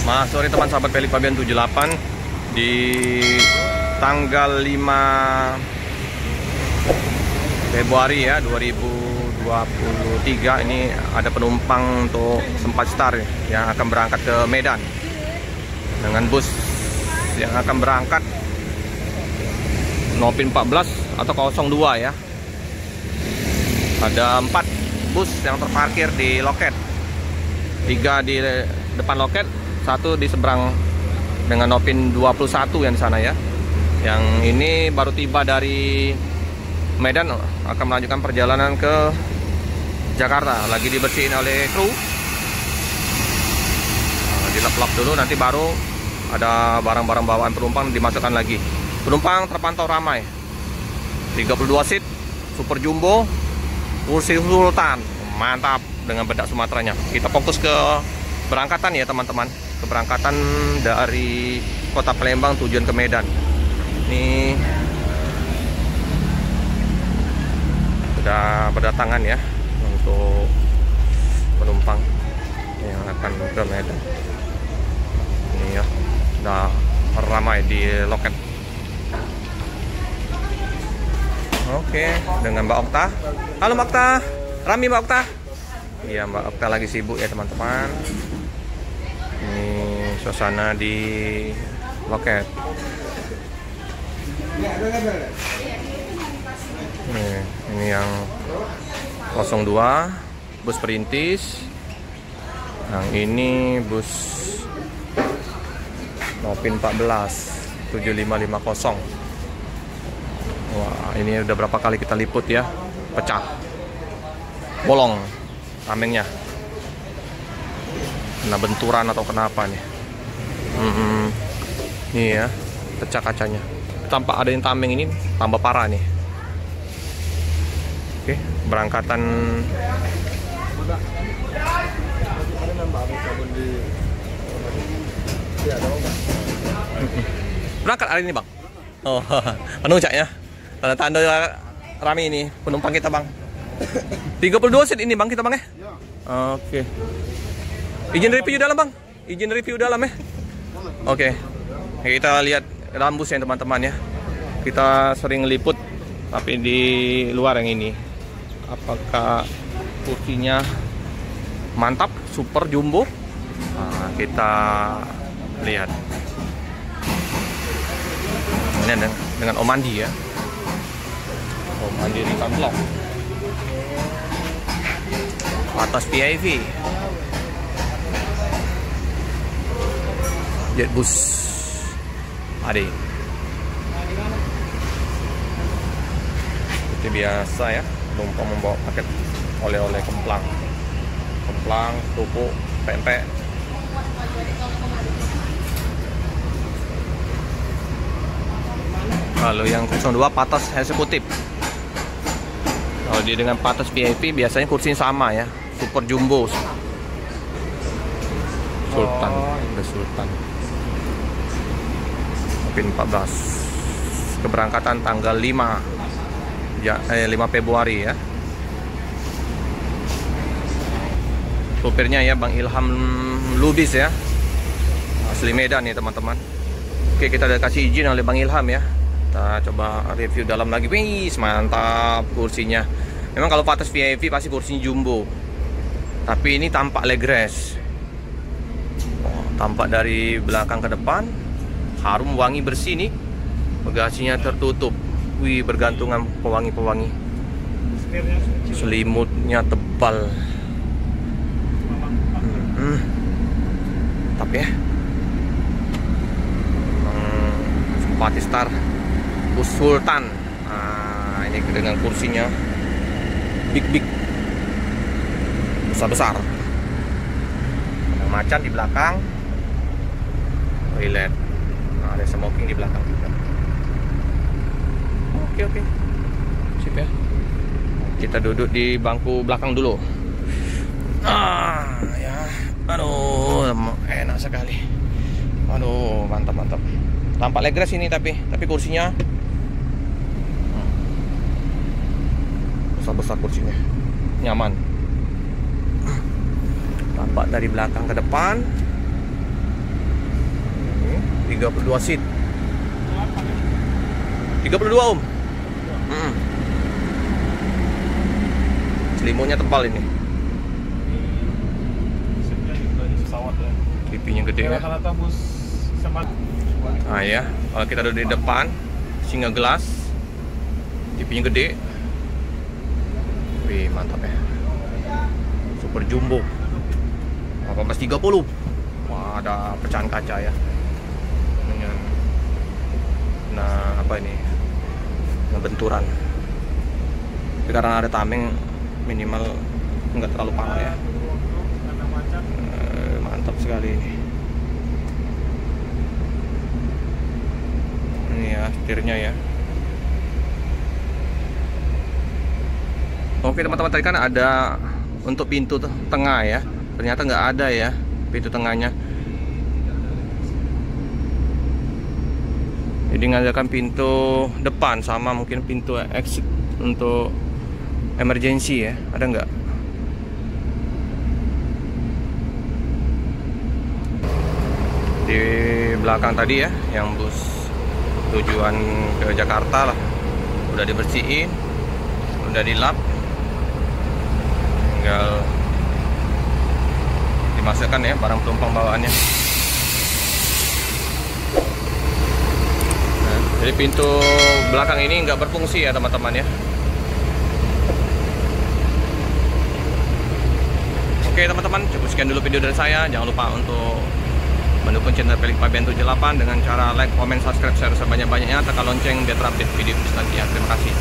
Mas sore teman sahabat Pelly Fabian 78 di tanggal 5 Februari ya 2023 ini ada penumpang untuk Sempat Star yang akan berangkat ke Medan dengan bus yang akan berangkat Nopin 14 atau 02 ya. Ada 4 bus yang terparkir di loket, 3 di depan loket, 1 di seberang dengan Nopin 21 yang di sana ya. Yang ini baru tiba dari Medan, akan melanjutkan perjalanan ke Jakarta. Lagi dibersihin oleh kru, dilap-lap dulu, nanti baru ada barang-barang bawaan penumpang dimasukkan lagi. Penumpang terpantau ramai, 32 seat, super jumbo, kursi sultan, mantap dengan bedak Sumateranya. Kita fokus ke berangkatan ya teman-teman, keberangkatan dari kota Palembang tujuan ke Medan. Ini sudah berdatangan ya untuk penumpang yang akan ke Medan. Ini ya, sudah ramai di loket. Oke, dengan Mbak Okta. Halo Mbak Okta, Rami Mbak Okta. Iya, Mbak Okta lagi sibuk ya teman-teman. Ini suasana di loket. Ini yang 02 bus perintis. Yang ini bus Nopin 14 7550. Wah, ini udah berapa kali kita liput ya, pecah, bolong tamengnya, kena benturan atau kenapa nih. Nih ya, pecah kacanya. Tanpa ada yang tameng ini tambah parah nih. Oke, berangkatan berangkat hari ini bang. Oh, anu caknya. Tanda-tanda Rami ini penumpang kita bang. 32 seat ini bang kita bang ya. Oke. Izin review dalam bang. Izin review dalam ya. Oke. Kita lihat dalam bus ya teman-teman ya. Kita sering liput tapi di luar yang ini. Apakah kursinya mantap, super jumbo? Nah, kita lihat. Ini dengan Om Andi ya. Om Andi Rifan Vlog. Atas VIP. Jetbus Ade. Seperti biasa ya, penumpang membawa paket oleh-oleh kemplang, kerupuk, pempek. Lalu yang 02 patas eksekutif. Kalau dia dengan patas VIP biasanya kursinya sama ya, super jumbo. Sultan, udah Sultan. Nopin 14. Keberangkatan tanggal 5 Februari ya. Supirnya ya Bang Ilham Lubis ya. Asli Medan nih teman-teman. Oke, kita udah kasih izin oleh Bang Ilham ya. Kita coba review dalam lagi. Wih, mantap kursinya. Memang kalau patas VIP pasti kursinya jumbo. Tapi ini tampak leg rest. Tampak dari belakang ke depan. Harum, wangi, bersih nih. Bagasinya tertutup. Wih, bergantungan pewangi-pewangi. Selimutnya tebal. Tapi ya. Sempat Star bus Sultan. Nah, ini dengan kursinya big besar. Ada macan di belakang, toilet. Nah, ada smoking di belakang juga. Oke, sip ya. Kita duduk di bangku belakang dulu. Ya, aduh, enak sekali. Aduh, mantap. Tampak leg rest ini tapi kursinya besar kursinya, nyaman. Tampak dari belakang ke depan. 32 seat. 32 Om. Selimutnya tebal ini. TV-nya gede ya. Nah ya, kalau kita duduk di depan, single glass, TV-nya gede. Wih, mantap ya. Super jumbo. 1830. Wah, ada pecahan kaca ya. Nah, apa ini? Benturan. Tapi karena ada tameng, minimal nggak terlalu parah ya. Mantap sekali ini. Ini ya setirnya ya. Oke teman-teman, tadi kan ada untuk pintu tengah ya. Ternyata nggak ada ya pintu tengahnya. Jadi ngadakan pintu depan sama mungkin pintu exit untuk emergency ya. Ada nggak? Di belakang tadi ya, yang bus tujuan ke Jakarta lah, udah dibersihin, udah dilap, tinggal dimasukkan ya barang penumpang bawaannya. Nah, jadi pintu belakang ini nggak berfungsi ya teman-teman ya. Oke teman-teman, cukup sekian dulu video dari saya. Jangan lupa untuk mendukung channel Felix Fabian 78 dengan cara like, comment, subscribe, share sebanyak-banyaknya, tekan lonceng biar terupdate video selanjutnya. Terima kasih.